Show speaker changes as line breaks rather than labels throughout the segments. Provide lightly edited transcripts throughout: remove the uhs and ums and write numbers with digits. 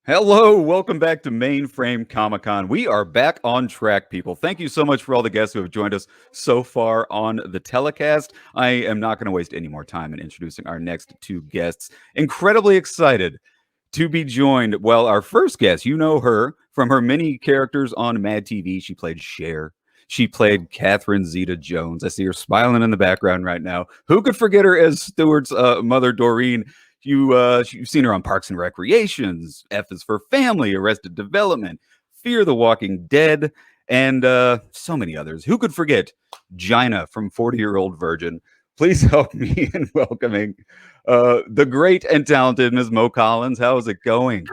Hello, welcome back to Mainframe Comic-Con. We are back on track, people. Thank you so much for all the guests who have joined us so far on the telecast. I am not going to waste any more time in introducing our next two guests. Incredibly excited to be joined. Well, our first guest, you know her from her many characters on MadTV. She played Cher. She played Catherine Zeta-Jones. I see her smiling in the background right now. Who could forget her as Stewart's mother, Doreen? You've seen her on Parks and Recreations, F is for Family, Arrested Development, Fear the Walking Dead, and so many others. Who could forget Gina from 40-Year-Old Virgin? Please help me in welcoming the great and talented Ms. Mo Collins. How is it going?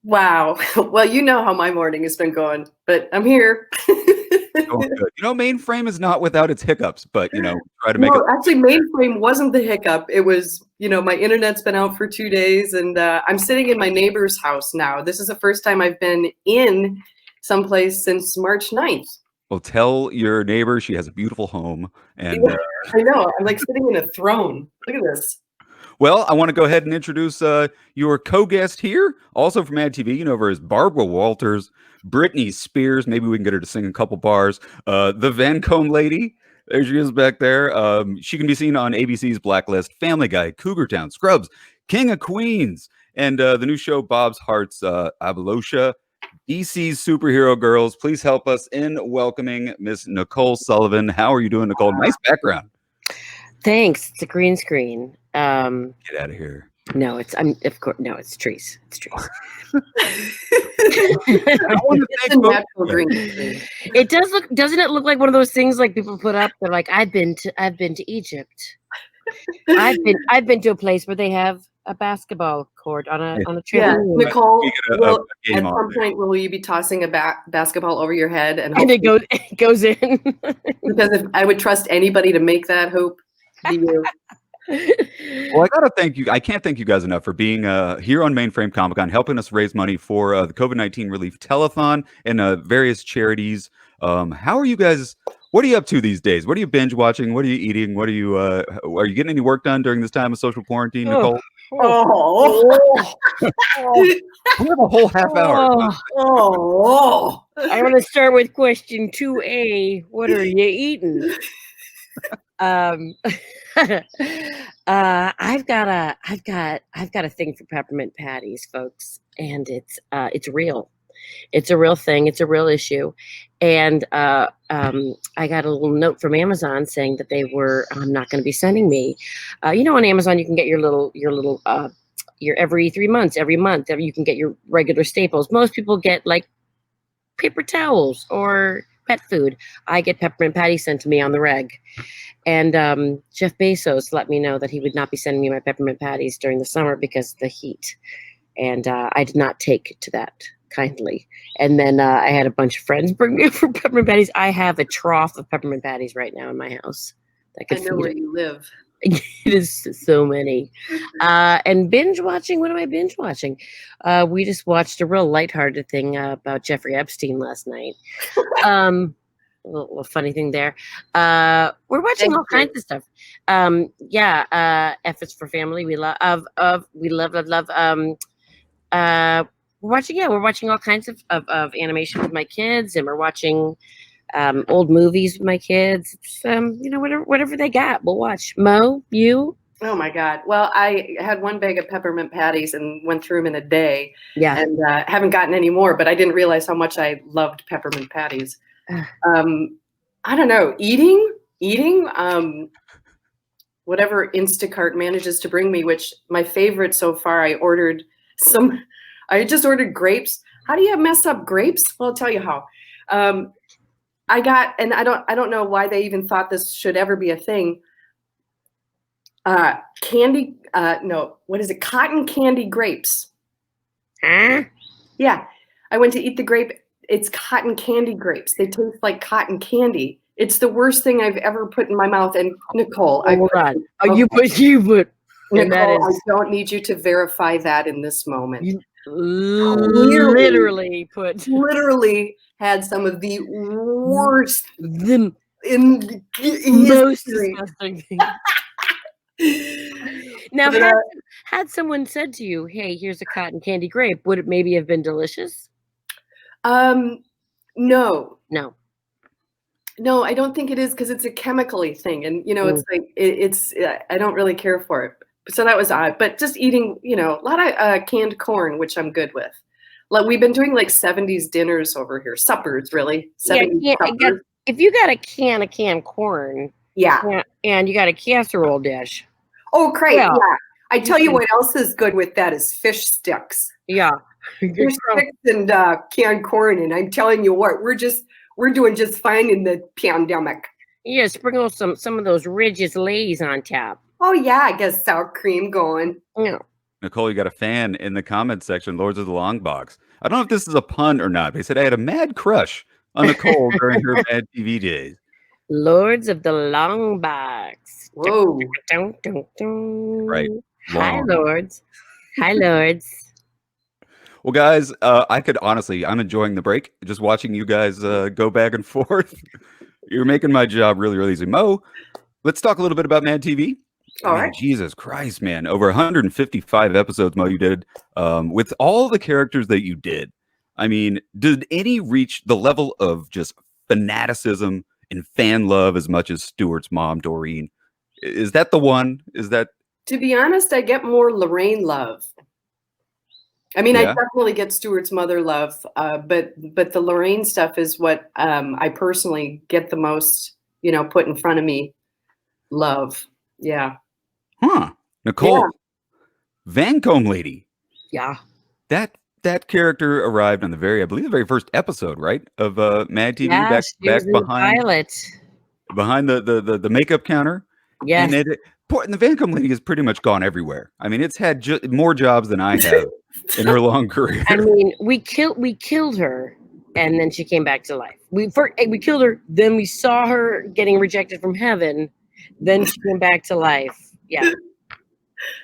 Wow. Well, you know how my morning has been going, but I'm here.
Going good. Mainframe is not without its hiccups, but try to make it.
Actually, Mainframe wasn't the hiccup. It was, my internet's been out for 2 days, and I'm sitting in my neighbor's house now. This is the first time I've been in someplace since March 9th.
Well, tell your neighbor she has a beautiful home. And
I know. I'm like sitting in a throne. Look at this.
Well, I want to go ahead and introduce your co-guest here, also from MadTV. You know her as Barbara Walters, Britney Spears. Maybe we can get her to sing a couple bars. The Van Combe lady. There she is back there. She can be seen on ABC's Blacklist, Family Guy, Cougar Town, Scrubs, King of Queens, and the new show Bob's Hearts, Avalosha. DC's Superhero Girls. Please help us in welcoming Miss Nicole Sullivan. How are you doing, Nicole? Nice background.
Thanks. It's a green screen.
Get out of here.
No, it's it's trees. It's trees. It does look. Doesn't it look like one of those things like people put up? They're like, I've been to Egypt. I've been to a place where they have a basketball court on a trampoline.
Yeah, Nicole, at some point will you be tossing a basketball over your head and
it goes in?
Because if I would trust anybody to make that hoop, be you.
Well, I gotta thank you. I can't thank you guys enough for being here on Mainframe Comic-Con, helping us raise money for the COVID-19 relief telethon and various charities. How are you guys? What are you up to these days? What are you binge watching? What are you eating? What are you getting any work done during this time of social quarantine, Nicole? We have a whole half hour.
I want to start with question 2A. What are you eating? I've got a thing for peppermint patties, folks, and it's real. It's a real thing. It's a real issue. And I got a little note from Amazon saying that they were not going to be sending me. On Amazon you can get your every 3 months, every month you can get your regular staples. Most people get like paper towels or pet food. I get peppermint patties sent to me on the reg. And Jeff Bezos let me know that he would not be sending me my peppermint patties during the summer because of the heat. And I did not take to that kindly. And then I had a bunch of friends bring me over peppermint patties. I have a trough of peppermint patties right now in my house.
I know where you live.
It is so many. And binge watching. What am I binge watching? We just watched a real lighthearted thing about Jeffrey Epstein last night. A little funny thing there. We're watching all kinds of stuff. F is for Family. We love. We're watching all kinds of animation with my kids, and we're watching old movies with my kids. It's, whatever they got, we'll watch. Mo, you?
Oh my God. Well, I had one bag of peppermint patties and went through them in a day.
Yeah.
And haven't gotten any more, but I didn't realize how much I loved peppermint patties. I don't know, eating, whatever Instacart manages to bring me, which my favorite so far, I just ordered grapes. How do you mess up grapes? Well, I'll tell you how. I don't know why they even thought this should ever be a thing. What is it? Cotton candy grapes.
Huh?
Yeah. I went to eat the grape. It's cotton candy grapes. They taste like cotton candy. It's the worst thing I've ever put in my mouth. And Nicole,
you put.
Nicole, I don't need you to verify that in this moment.
You literally
had some of the worst
most
history.
disgusting thing. Now,
But,
had someone said to you, "Hey, here's a cotton candy grape," would it maybe have been delicious?
no.
No.
No, I don't think it is because it's a chemically thing, and
Mm.
it's like it's. I don't really care for it, so that was odd. But just eating, a lot of canned corn, which I'm good with. Like we've been doing like '70s dinners over here, suppers, really
Yeah,
'70s
I got
suppers.
if you got a can of canned corn,
Yeah.
and you got a casserole dish,
Oh, great.
well,
Yeah. I
you
tell you
can,
what else is good with that is fish sticks.
yeah,
Fish sticks and canned corn, and I'm telling you what, we're doing just fine in the pandemic.
yeah, sprinkle some of those Ridges Lays on top.
Oh yeah, I guess sour cream going.
Yeah.
Nicole, you got a fan in the comments section, Lords of the Long Box. I don't know if this is a pun or not. They said I had a mad crush on Nicole during her Mad TV days.
Lords of the Long Box.
Whoa.
Dun, dun, dun.
Right.
Hi,
Long.
Lords. Hi, Lords.
Well, guys, I could honestly, I'm enjoying the break. Just watching you guys go back and forth. You're making my job really, really easy. Mo, let's talk a little bit about Mad TV.
All right.
Jesus Christ, man. Over 155 episodes, Mo, you did. With all the characters that you did, I mean, did any reach the level of just fanaticism and fan love as much as Stuart's mom, Doreen? Is that the one? Is that...
To be honest, I get more Lorraine love. I mean, I
Yeah.
definitely get Stuart's mother love, but the Lorraine stuff is what I personally get the most, put in front of me. Love. Yeah.
Huh. Nicole,
Yeah.
Vancombe Lady.
Yeah.
That character arrived on I believe the very first episode, right? Of Mad TV,
Yeah, she was in the pilot.
behind the makeup counter.
Yes.
And and the Vancombe Lady has pretty much gone everywhere. I mean, it's had more jobs than I have in her long career.
I mean, we killed her, and then she came back to life. We killed her, then we saw her getting rejected from heaven, then she came back to life. Yeah.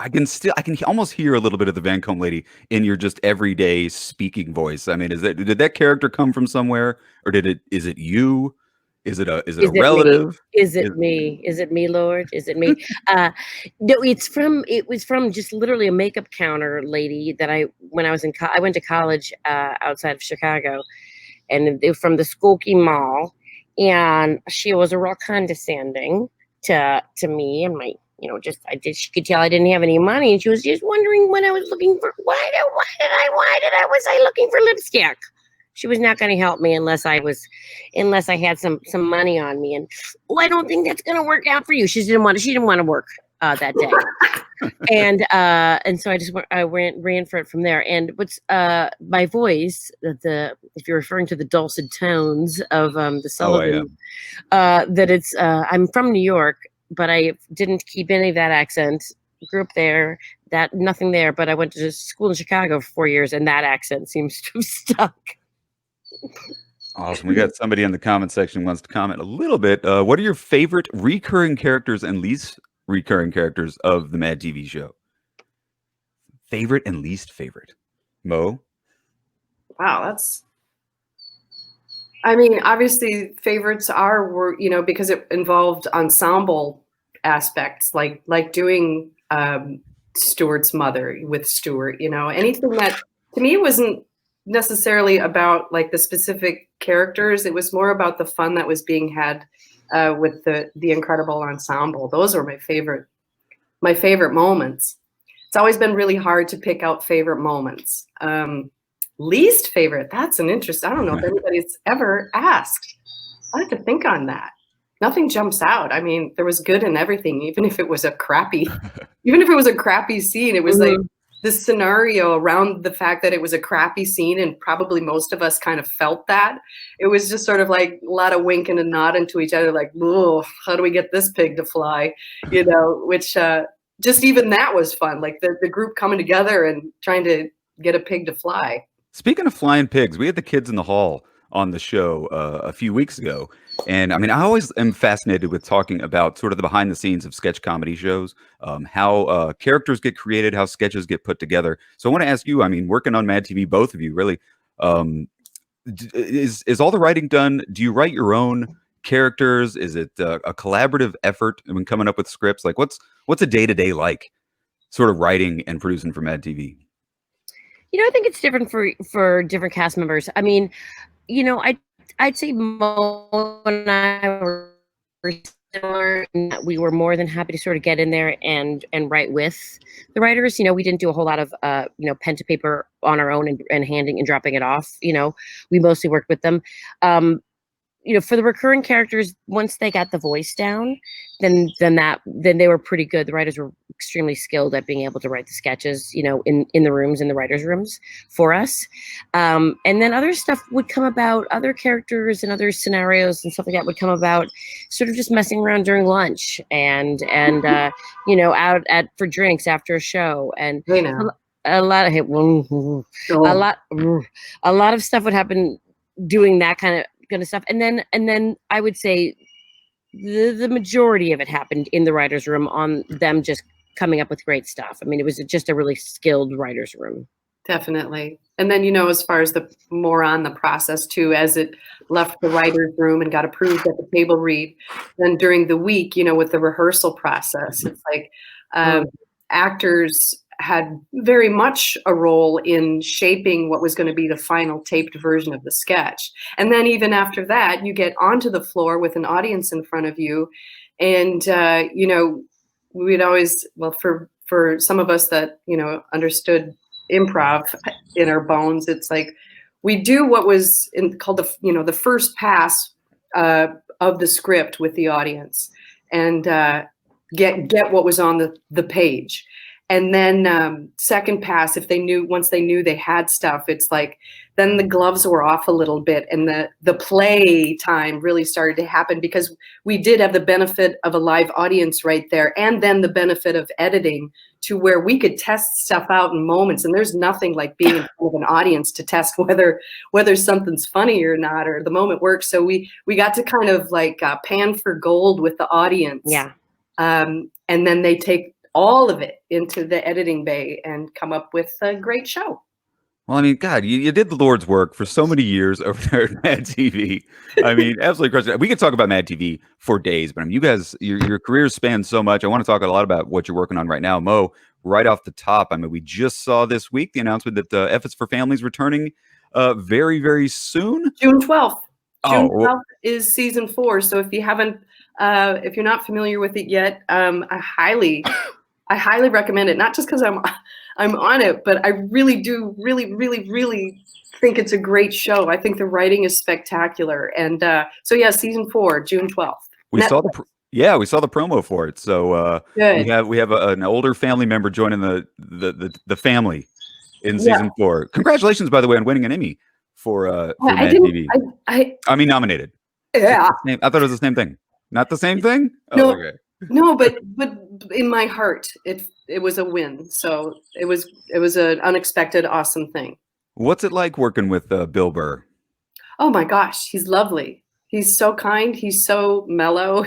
I can almost hear a little bit of the Vancombe Lady in your just everyday speaking voice. I mean, did that character come from somewhere, or is it you? Is it a relative?
Me? Is it me, Lord? Is it me? No, it was from just literally a makeup counter lady that I went to college outside of Chicago, and they were from the Skokie Mall, and she was a real condescending to me and my, she could tell I didn't have any money, and she was just wondering when I was looking for why was I looking for lipstick. She was not going to help me unless I had some money on me. And I don't think that's going to work out for you. She didn't want to work that day. and so I ran for it from there. And what's my voice, if you're referring to the dulcet tones of the Sullivan, that it's I'm from New York, but I didn't keep any of that accent. Grew up there, nothing there, but I went to school in Chicago for 4 years, and that accent seems to have stuck.
Awesome. We got somebody in the comment section who wants to comment a little bit. What are your favorite recurring characters and least recurring characters of the Mad TV show? Favorite and least favorite. Mo?
Wow, I mean, obviously favorites were, because it involved ensemble aspects, like doing Stuart's mother with Stuart, anything that to me wasn't necessarily about like the specific characters. It was more about the fun that was being had with the incredible ensemble. Those are my favorite moments. It's always been really hard to pick out favorite moments. Least favorite, that's an interest. I don't know if anybody's ever asked. I have to think on that. Nothing jumps out. I mean, there was good in everything, even if it was a crappy scene. It was like this scenario around the fact that it was a crappy scene, and probably most of us kind of felt that. It was just sort of like a lot of winking and nodding to each other, like, "Oh, how do we get this pig to fly?" Which just even that was fun. Like the group coming together and trying to get a pig to fly.
Speaking of flying pigs, we had the kids in the hall on the show a few weeks ago. And I mean, I always am fascinated with talking about sort of the behind the scenes of sketch comedy shows, how characters get created, how sketches get put together. So I want to ask you, I mean, working on Mad TV, both of you really, is all the writing done? Do you write your own characters? Is it a collaborative effort when coming up with scripts? Like what's a day-to-day like? sort of writing and producing for MadTV?
I think it's different for different cast members. I mean, I'd say Mo and I were similar in that we were more than happy to sort of get in there and write with the writers. We didn't do a whole lot of pen to paper on our own and handing and dropping it off. We mostly worked with them. For the recurring characters, once they got the voice down, then they were pretty good. The writers were extremely skilled at being able to write the sketches, in the rooms, in the writers' rooms for us. And then other stuff would come about, other characters and other scenarios and stuff like that would come about, sort of just messing around during lunch and out for drinks after a show. And
Hey now.
a lot of stuff would happen doing that kind of stuff. And then I would say the majority of it happened in the writer's room on them just coming up with great stuff. I mean, it was just a really skilled writer's room.
Definitely. And then, as far as the more on the process too, as it left the writer's room and got approved at the table read, then during the week, with the rehearsal process, it's like actors had very much a role in shaping what was going to be the final taped version of the sketch. And then even after that, you get onto the floor with an audience in front of you. And, we'd always, for some of us that, understood improv in our bones, it's like we do what was called the first pass of the script with the audience and get what was on the page. And then second pass, once they knew they had stuff, it's like then the gloves were off a little bit and the play time really started to happen because we did have the benefit of a live audience right there, and then the benefit of editing to where we could test stuff out in moments. And there's nothing like being in front of an audience to test whether something's funny or not, or the moment works. So we got to kind of like pan for gold with the audience.
Yeah.
And then they take all of it into the editing bay and come up with a great show.
Well, I mean, God, you did the Lord's work for so many years over there at MadTV. I mean, absolutely crazy. We could talk about MadTV for days, but I mean, you guys, your careers span so much. I want to talk a lot about what you're working on right now. Mo, right off the top, I mean, we just saw this week the announcement that F is for Family is returning very, very soon.
June 12th. June 12th
well,
is season 4. So if you haven't, if you're not familiar with it yet, I highly recommend it. Not just because I'm on it, but I really do really think it's a great show. I think the writing is spectacular. And so yeah, season 4, June 12th.
we saw the promo for it. So we have an older family member joining the family in season 4. Congratulations, by the way, on winning an Emmy for MadTV. I mean, nominated.
Yeah.
I thought it was the same thing. Not the same thing?
No.
Oh, okay.
No, but in my heart, it was a win. So it was an unexpected, awesome thing.
What's it like working with Bill Burr?
Oh my gosh, he's lovely. He's so kind. He's so mellow.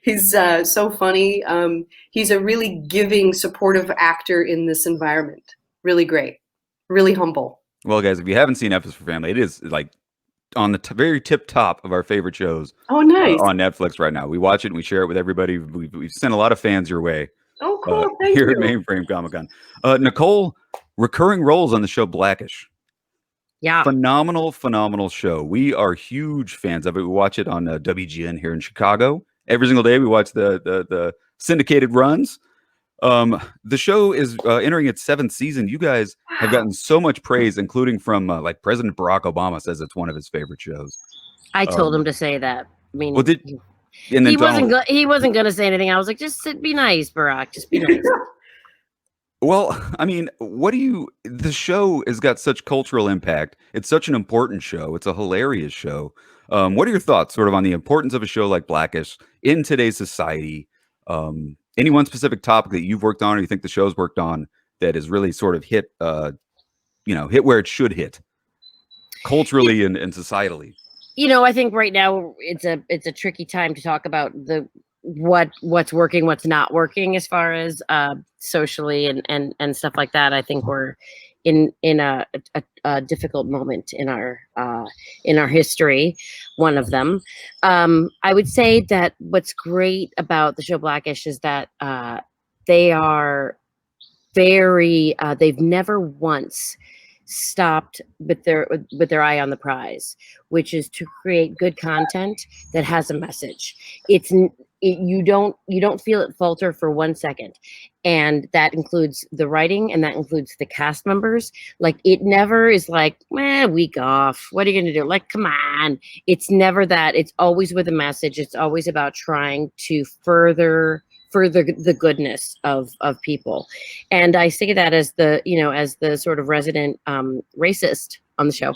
He's so funny. He's a really giving, supportive actor in this environment. Really great. Really humble.
Well, guys, if you haven't seen F is for Family, it is like on the very tip top of our favorite shows.
Oh, nice.
On Netflix right now. We watch it and we share it with everybody. We've sent a lot of fans your way.
Oh, cool. Thank
here
you.
at Mainframe Comic-Con. Nicole, recurring roles on the show Blackish.
Yeah.
Phenomenal show. We are huge fans of it. We watch it on WGN here in Chicago. Every single day we watch the syndicated runs. The show is entering its 7th season. You guys have gotten so much praise, including from like President Barack Obama says it's one of his favorite shows.
I told him to say that. I mean,
well,
he wasn't going to say anything. I was like, just be nice, Barack. Just be nice.
Well, I mean, the show has got such cultural impact. It's such an important show. It's a hilarious show. What are your thoughts sort of on the importance of a show like Blackish in today's society? Any one specific topic that you've worked on or you think the show's worked on that has really sort of hit where it should hit culturally and societally?
I think right now it's a tricky time to talk about what's working, what's not working as far as socially and stuff like that. I think we're in a difficult moment in our history, one of them. I would say that what's great about the show Blackish is that they are very they've never once stopped with their eye on the prize, which is to create good content that has a message. You don't feel it falter for 1 second, and that includes the writing and that includes the cast members. Like, it never is like, week off, what are you gonna do? Like, come on. It's never that. It's always with a message. It's always about trying to further the goodness of people. And I say that as the sort of resident racist on the show.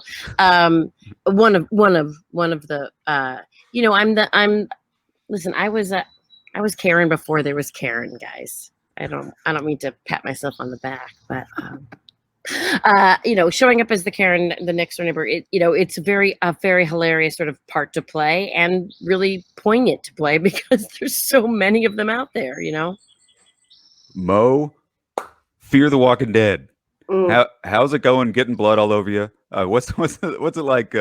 One of the listen, I was Karen before there was Karen, guys. I don't mean to pat myself on the back, but showing up as the Karen, the next door neighbor, it's a very hilarious sort of part to play, and really poignant to play, because there's so many of them out there,
Mo, Fear the Walking Dead. How's it going? Getting blood all over you? What's it like?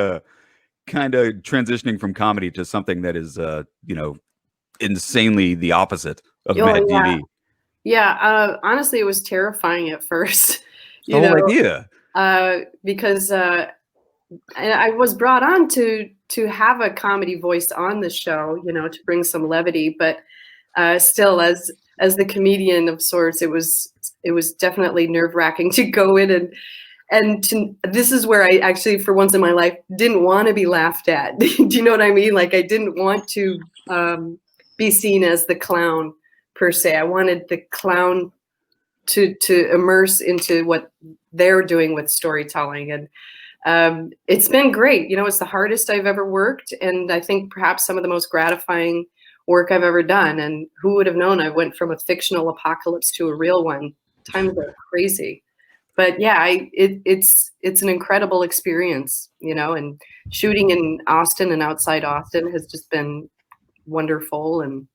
Kind of transitioning from comedy to something that is, insanely the opposite of MadTV.
Yeah. Honestly, it was terrifying at first.
The whole idea.
Because I was brought on to have a comedy voice on the show, to bring some levity, but still, as the comedian of sorts, it was definitely nerve-wracking to go in and this is where I actually, for once in my life, didn't want to be laughed at. Do you know what I mean? Like, I didn't want to be seen as the clown per se. I wanted the clown to immerse into what they're doing with storytelling. And it's been great. It's the hardest I've ever worked, and I think perhaps some of the most gratifying work I've ever done. And who would have known I went from a fictional apocalypse to a real one? Times are crazy. But yeah, it's an incredible experience, and shooting in Austin and outside Austin has just been wonderful, and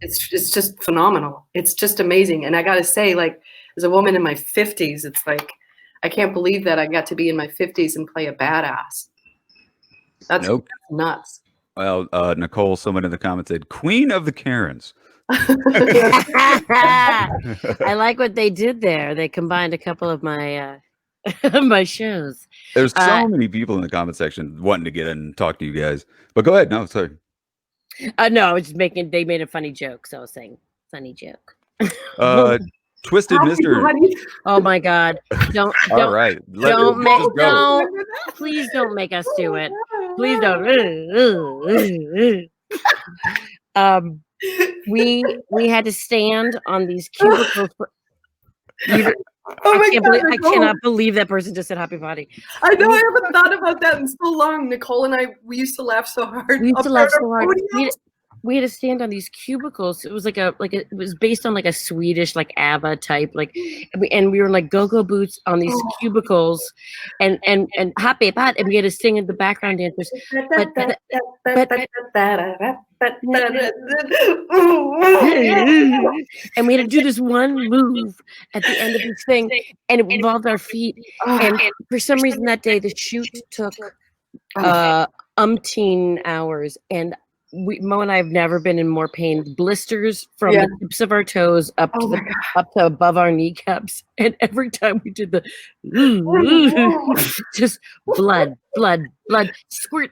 it's just phenomenal. It's just amazing. And I got to say, like, as a woman in my 50s, it's like, I can't believe that I got to be in my 50s and play a badass. That's nuts.
Well, Nicole, someone in the comments said, Queen of the Karens.
I like what they did there. They combined a couple of my my shows.
There's so many people in the comment section wanting to get in and talk to you guys. But go ahead. No, sorry.
No, I was just they made a funny joke, so I was saying funny joke.
Twisted Mr.
Oh my God! Don't.
All right.
Please don't make us do it. Please don't. We had to stand on these cubicles. I cannot believe that person just said happy potty.
I know, I haven't thought about that in so long. Nicole and I, we used to laugh so hard.
We had to stand on these cubicles. It was it was based on like a Swedish like ABBA type, and we were like go-go boots on these cubicles, and happy pot, and we had to sing in the background dancers. And we had to do this one move at the end of this thing, and it involved our feet. And for some reason that day, the shoot took umpteen hours, and Mo and I have never been in more pain. Blisters from the tips of our toes up to above our kneecaps, and every time we did the just blood, squirt,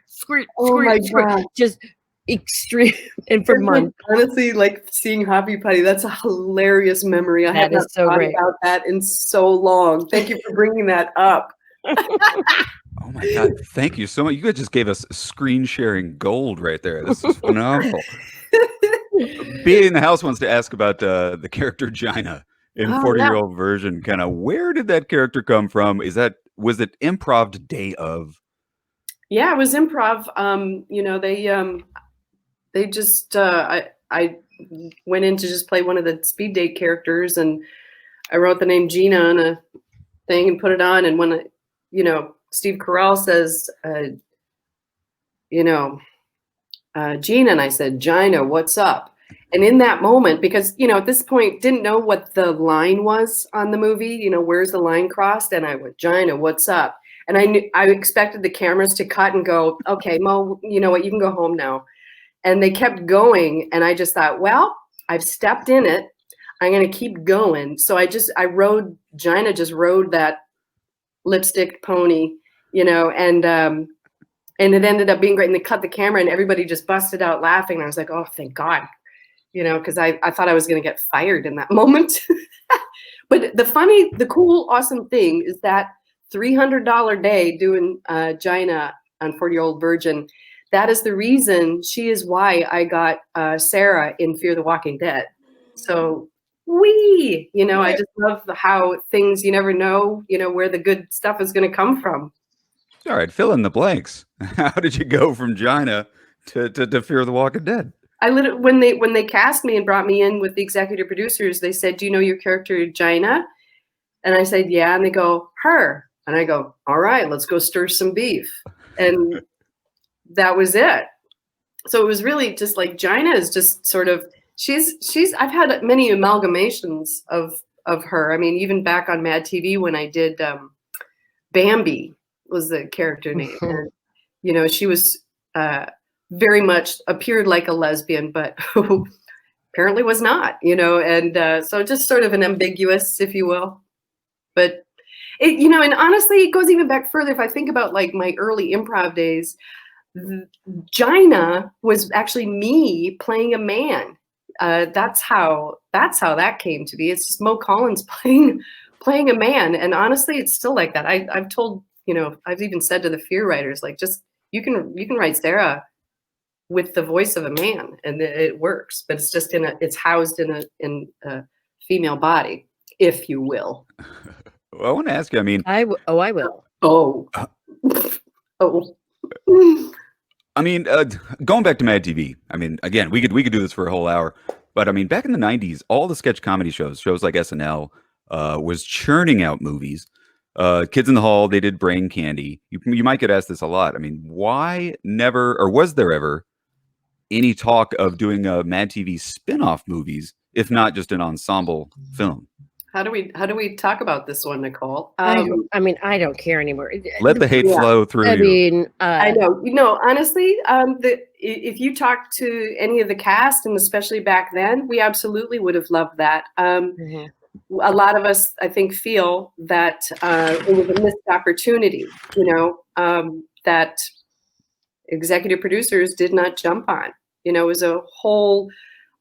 just extreme, and for months.
Honestly, like seeing Happy Putty, that's a hilarious memory. I haven't thought about that in so long. Thank you for bringing that up.
Oh my God, thank you so much. You guys just gave us screen sharing gold right there. This is phenomenal. Being in the house wants to ask about the character Gina in 40-year-old version. Kind of, where did that character come from? Was it improv day of? Yeah,
it was improv. They just I went in to just play one of the speed date characters, and I wrote the name Gina on a thing and put it on, and when Steve Carell says, Gina, and I said, Gina, what's up? And in that moment, because, at this point, didn't know what the line was on the movie, where's the line crossed? And I went, Gina, what's up? And I expected the cameras to cut and go, okay, Mo, you know what, you can go home now. And they kept going. And I just thought, well, I've stepped in it. I'm going to keep going. So Gina just rode that lipstick pony, and it ended up being great. And they cut the camera and everybody just busted out laughing. And I was like, oh, thank God, because I thought I was going to get fired in that moment. But the cool, awesome thing is that $300 day doing Gina on 40-Year-Old Virgin, that is the reason, she is why I got Sarah in Fear the Walking Dead. So I just love how things, you never know, where the good stuff is going to come from.
All right, fill in the blanks. How did you go from Gina to Fear the Walking Dead?
I literally, when they cast me and brought me in with the executive producers, they said, "Do you know your character Gina?" And I said, "Yeah." And they go, "Her." And I go, "All right, let's go stir some beef." And that was it. So it was really just like Gina is just sort of, I've had many amalgamations of her. I mean, even back on MadTV when I did Bambi was the character name. And, she was very much appeared like a lesbian, but apparently was not, and so just sort of an ambiguous, if you will. But and honestly, it goes even back further. If I think about like my early improv days, Gina was actually me playing a man. That's how that came to be. It's just Mo Collins playing a man. And honestly, it's still like that. I've told, I've even said to the Fear writers, like, just you can write Sarah with the voice of a man and it works, but it's just it's housed in a female body, if you will.
Well, I want to ask you, I mean,
I will.
Oh.
I mean, going back to MadTV, I mean, again, we could do this for a whole hour, but I mean, back in the 90s, all the sketch comedy shows like SNL, was churning out movies. Kids in the Hall, they did Brain Candy. You might get asked this a lot. I mean, why never, or was there ever any talk of doing a MadTV spin-off movies, if not just an ensemble film?
How do we talk about this one, Nicole?
I mean, I don't care anymore.
Let the hate flow through
I
you.
mean,
I know. Honestly, if you talk to any of the cast, and especially back then, we absolutely would have loved that. A lot of us, I think, feel that it was a missed opportunity. That executive producers did not jump on. It was a whole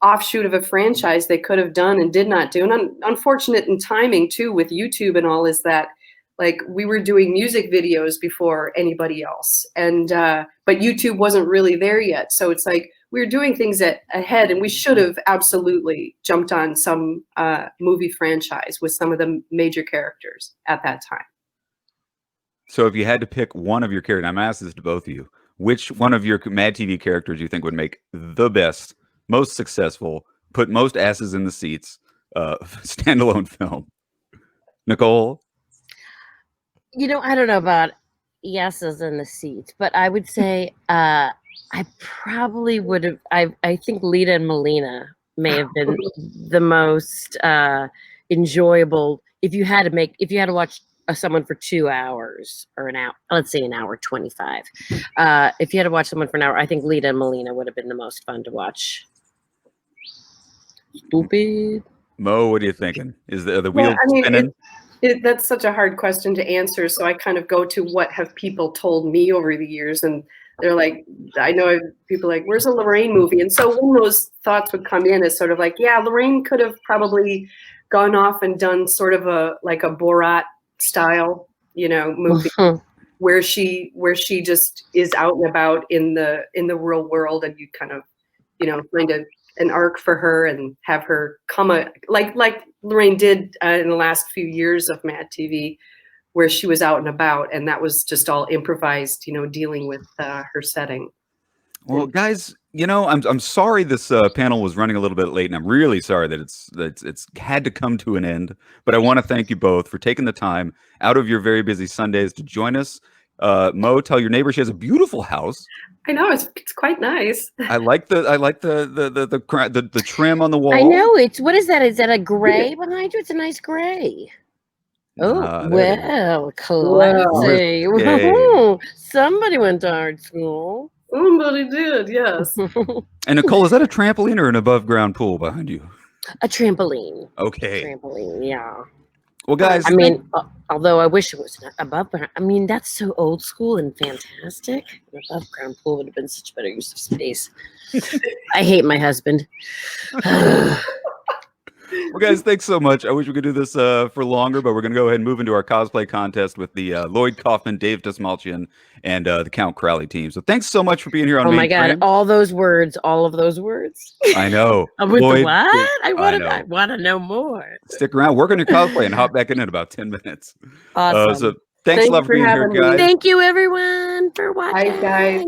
offshoot of a franchise they could have done and did not do. And unfortunate in timing too with YouTube and all is that, like, we were doing music videos before anybody else, and but YouTube wasn't really there yet. So it's like we were doing things ahead, and we should have absolutely jumped on some movie franchise with some of the major characters at that time.
So if you had to pick one of your characters, I'm asking this to both of you, which one of your MadTV characters you think would make the best, most successful, put most asses in the seats standalone film? Nicole?
I don't know about yeses in the seats, but I would say I probably would have. I think Lita and Melina may have been the most enjoyable. If you had to watch someone for 2 hours or an hour, let's say an hour 25. If you had to watch someone for an hour, I think Lita and Melina would have been the most fun to watch. Stupid.
Mo, what are you thinking? Is the wheel spinning?
That's such a hard question to answer. So I kind of go to what have people told me over the years. And they're like, I know people like, where's a Lorraine movie? And so when those thoughts would come in, it's sort of like, yeah, Lorraine could have probably gone off and done sort of a Borat style, movie where she just is out and about in the real world, and you kind of, find an arc for her and have her come like Lorraine did in the last few years of MadTV, where she was out and about, and that was just all improvised, dealing with her setting.
Well, guys, I'm sorry this panel was running a little bit late, and I'm really sorry that it's had to come to an end. But I want to thank you both for taking the time out of your very busy Sundays to join us. Mo, tell your neighbor she has a beautiful house.
I know, it's quite nice.
I like the trim on the wall.
I know, what is that? Is that a gray behind you? It's a nice gray. Oh, well, classy.
Wow.
Somebody went to art school.
Somebody did, yes.
And Nicole, is that a trampoline or an above ground pool behind you?
A trampoline.
Okay.
Trampoline, yeah.
Well, guys,
I mean, although I wish it was not above ground. I mean, that's so old school and fantastic. An above ground pool would have been such better use of space. I hate my husband.
well, guys, thanks so much. I wish we could do this for longer, but we're going to go ahead and move into our cosplay contest with the Lloyd Kaufman, Dave Desmalchian, and the Count Crowley team. So thanks so much for being here on
Oh my God,
Mainframe.
all those words, all of those words.
I know.
I'm with
Lloyd,
the what? I
know.
want to know more.
Stick around, work on your cosplay, and hop back in about 10 minutes.
Awesome.
So thanks a lot for being here,
having me.
guys.
Thank you, everyone, for watching.
Hi, guys.